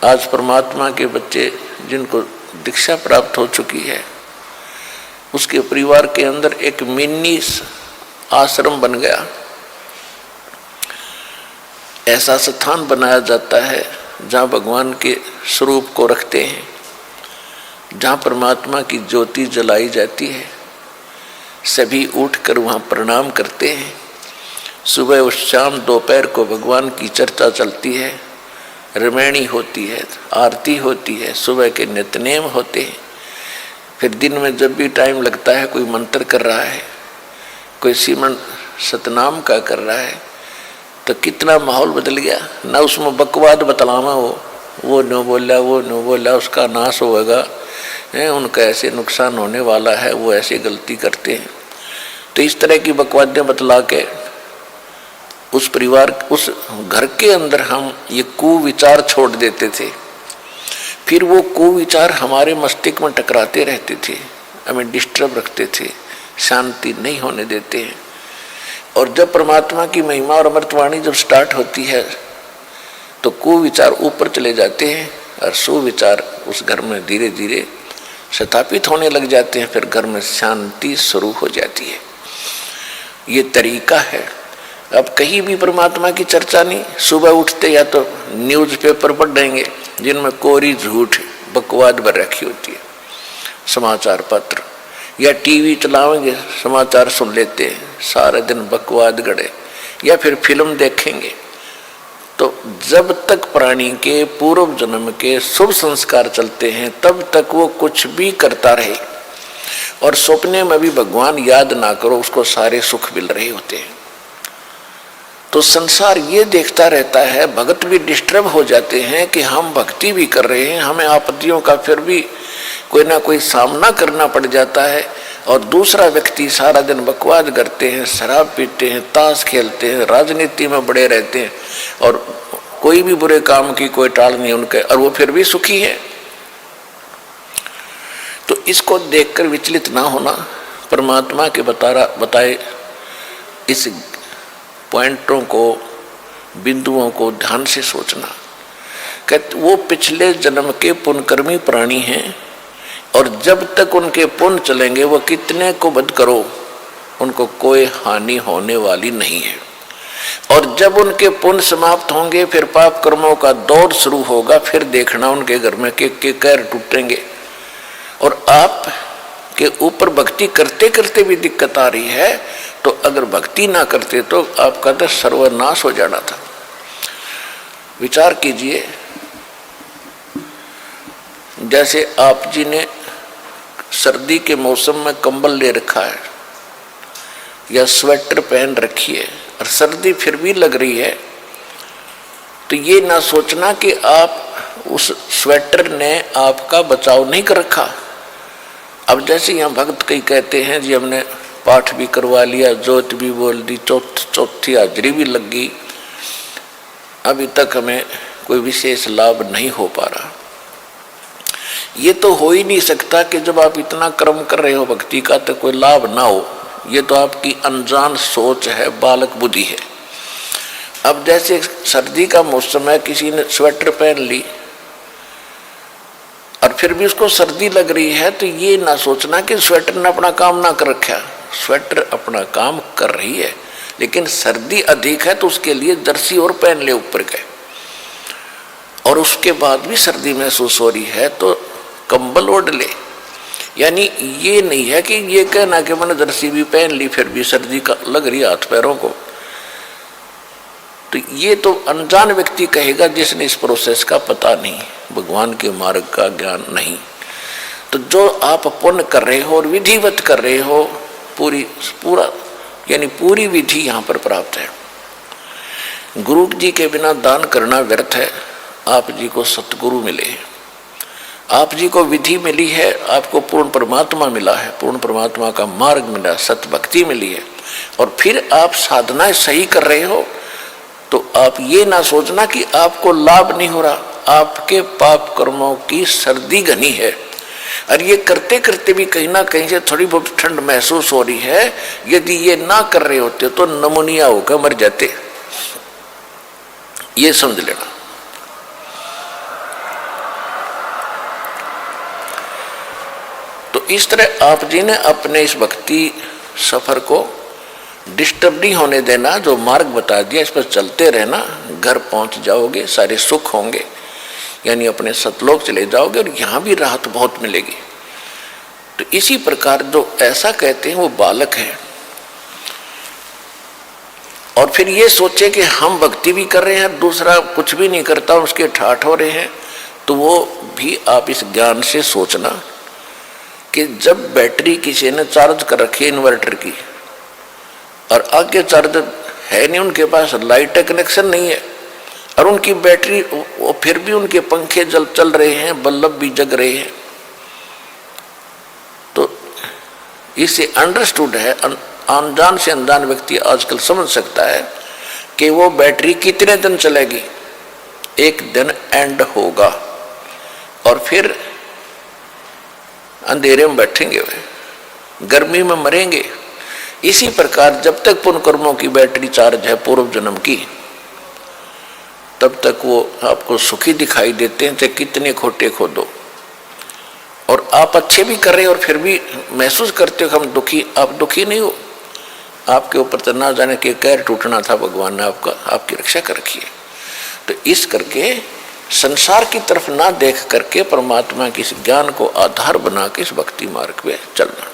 आज परमात्मा के बच्चे जिनको दीक्षा प्राप्त हो चुकी है, उसके परिवार के अंदर एक मिनी आश्रम बन गया। ऐसा स्थान बनाया जाता है जहाँ भगवान के स्वरूप को रखते हैं, जहाँ परमात्मा की ज्योति जलाई जाती है। सभी उठकर वहाँ प्रणाम करते हैं। सुबह और शाम दोपहर को भगवान की चर्चा चलती है, रामायणी होती है, आरती होती है, सुबह के नित्यनेम होते हैं। फिर दिन में जब भी टाइम लगता है, कोई मंत्र कर रहा है, कोई सिमरन सतनाम का कर रहा है, तो कितना माहौल बदल गया ना। उसमें बकवाद बतलावा वो न बोला, वो न बोला, उसका नाश होगा, उनका ऐसे नुकसान होने वाला है, वो ऐसे गलती करते हैं। तो इस तरह की बकवादें बतला के उस परिवार, उस घर के अंदर हम ये कुविचार छोड़ देते थे। फिर वो कुविचार हमारे मस्तिष्क में टकराते रहते थे, हमें डिस्टर्ब रखते थे, शांति नहीं होने देते हैं। और जब परमात्मा की महिमा और अमृतवाणी जब स्टार्ट होती है तो कुविचार ऊपर चले जाते हैं और सुविचार उस घर में धीरे धीरे स्थापित होने लग जाते हैं। फिर घर में शांति शुरू हो जाती है। ये तरीका है। अब कहीं भी परमात्मा की चर्चा नहीं। सुबह उठते या तो न्यूज़पेपर पढ़ देंगे जिनमें कोरी झूठ बकवाद भर रखी होती है, समाचार पत्र, या टीवी चलाएंगे, समाचार सुन लेते हैं, सारे दिन बकवाद गड़े, या फिर फिल्म देखेंगे। तो जब तक प्राणी के पूर्व जन्म के शुभ संस्कार चलते हैं तब तक वो कुछ भी करता रहे, और सपने में भी भगवान याद ना करो, उसको सारे सुख मिल रहे होते हैं। तो संसार ये देखता रहता है, भगत भी डिस्टर्ब हो जाते हैं कि हम भक्ति भी कर रहे हैं, हमें आपत्तियों का फिर भी कोई ना कोई सामना करना पड़ जाता है, और दूसरा व्यक्ति सारा दिन बकवाद करते हैं, शराब पीते हैं, ताश खेलते हैं, राजनीति में बड़े रहते हैं, और कोई भी बुरे काम की कोई टाल नहीं उनके, और वो फिर भी सुखी है। तो इसको देखकर विचलित ना होना, परमात्मा के बताए इस पॉइंटों को, बिंदुओं को ध्यान से सोचना। कहते वो पिछले जन्म के पुण्यकर्मी प्राणी हैं, और जब तक उनके पुण्य चलेंगे वो कितने को वध करो, उनको कोई हानि होने वाली नहीं है। और जब उनके पुण्य समाप्त होंगे फिर पाप कर्मों का दौर शुरू होगा। फिर देखना उनके घर में के कैर टूटेंगे। और आप के ऊपर भक्ति करते करते भी दिक्कत आ रही है, तो अगर भक्ति ना करते तो आपका तो सर्वनाश हो जाना था। विचार कीजिए, जैसे आप जी ने सर्दी के मौसम में कंबल ले रखा है या स्वेटर पहन रखी है और सर्दी फिर भी लग रही है, तो ये ना सोचना कि आप उस स्वेटर ने आपका बचाव नहीं कर रखा। अब जैसे यहाँ भक्त कई कहते हैं जी हमने पाठ भी करवा लिया, जोत भी बोल दी, चौथी हाजरी भी लग गई, अभी तक हमें कोई विशेष लाभ नहीं हो पा रहा। ये तो हो ही नहीं सकता कि जब आप इतना कर्म कर रहे हो भक्ति का तो कोई लाभ ना हो। ये तो आपकी अनजान सोच है, बालक बुद्धि है। अब जैसे सर्दी का मौसम है, किसी ने स्वेटर पहन ली और फिर भी उसको सर्दी लग रही है, तो ये ना सोचना कि स्वेटर ने अपना काम ना कर रखा। स्वेटर अपना काम कर रही है, लेकिन सर्दी अधिक है तो उसके लिए जर्सी और पहन ले ऊपर के, और उसके बाद भी सर्दी महसूस हो रही है तो कंबल ओढ़ ले। यानी ये नहीं है कि ये कहना कि मैंने जर्सी भी पहन ली फिर भी सर्दी का लग रही हाथ पैरों को। तो ये तो अनजान व्यक्ति कहेगा जिसने इस प्रोसेस का पता नहीं, भगवान के मार्ग का ज्ञान नहीं। तो जो आप पुण्य कर रहे हो और विधिवत कर रहे हो, पूरी विधि यहाँ पर प्राप्त है। गुरु जी के बिना दान करना व्यर्थ है। आप जी को सतगुरु मिले, आप जी को विधि मिली है, आपको पूर्ण परमात्मा मिला है, पूर्ण परमात्मा का मार्ग मिला, सत भक्ति मिली है, और फिर आप साधनाएं सही कर रहे हो, तो आप ये ना सोचना कि आपको लाभ नहीं हो रहा। आपके पाप कर्मों की सर्दी घनी है, और ये करते करते भी कहीं ना कहीं से थोड़ी बहुत ठंड महसूस हो रही है। यदि ये ना कर रहे होते तो नमूनिया होकर मर जाते। ये समझ लेना। इस तरह आप जी ने अपने इस भक्ति सफर को डिस्टर्ब नहीं होने देना, जो मार्ग बता दिया इस पर चलते रहना, घर पहुंच जाओगे, सारे सुख होंगे, यानी अपने सतलोक चले जाओगे और यहाँ भी राहत बहुत मिलेगी। तो इसी प्रकार जो ऐसा कहते हैं वो बालक है, और फिर ये सोचे कि हम भक्ति भी कर रहे हैं, दूसरा कुछ भी नहीं करता, उसके ठाठ हो रहे हैं, तो वो भी आप इस ज्ञान से सोचना कि जब बैटरी किसी ने चार्ज कर रखी है इन्वर्टर की और आगे चार्ज है नहीं, उनके पास लाइट कनेक्शन नहीं है और उनकी बैटरी, वो फिर भी उनके पंखे चल रहे हैं, बल्ब भी जग रहे हैं, तो इसे अंडरस्टूड है, अनजान से अनजान व्यक्ति आजकल समझ सकता है कि वो बैटरी कितने दिन चलेगी, एक दिन एंड होगा और फिर अंधेरे में बैठेंगे, वे गर्मी में मरेंगे। इसी प्रकार जब तक पुण्य कर्मों की बैटरी चार्ज है पूर्व जन्म की, तब तक वो आपको सुखी दिखाई देते हैं, चाहे कितने खोटे खोदो, और आप अच्छे भी कर रहे हो और फिर भी महसूस करते हो हम दुखी। आप दुखी नहीं हो, आपके ऊपर तो ना जाने के कहर टूटना था, भगवान ने आपकी रक्षा कर रखी है। तो इस करके संसार की तरफ ना देख करके परमात्मा के इस ज्ञान को आधार बना के इस भक्ति मार्ग पे चलना।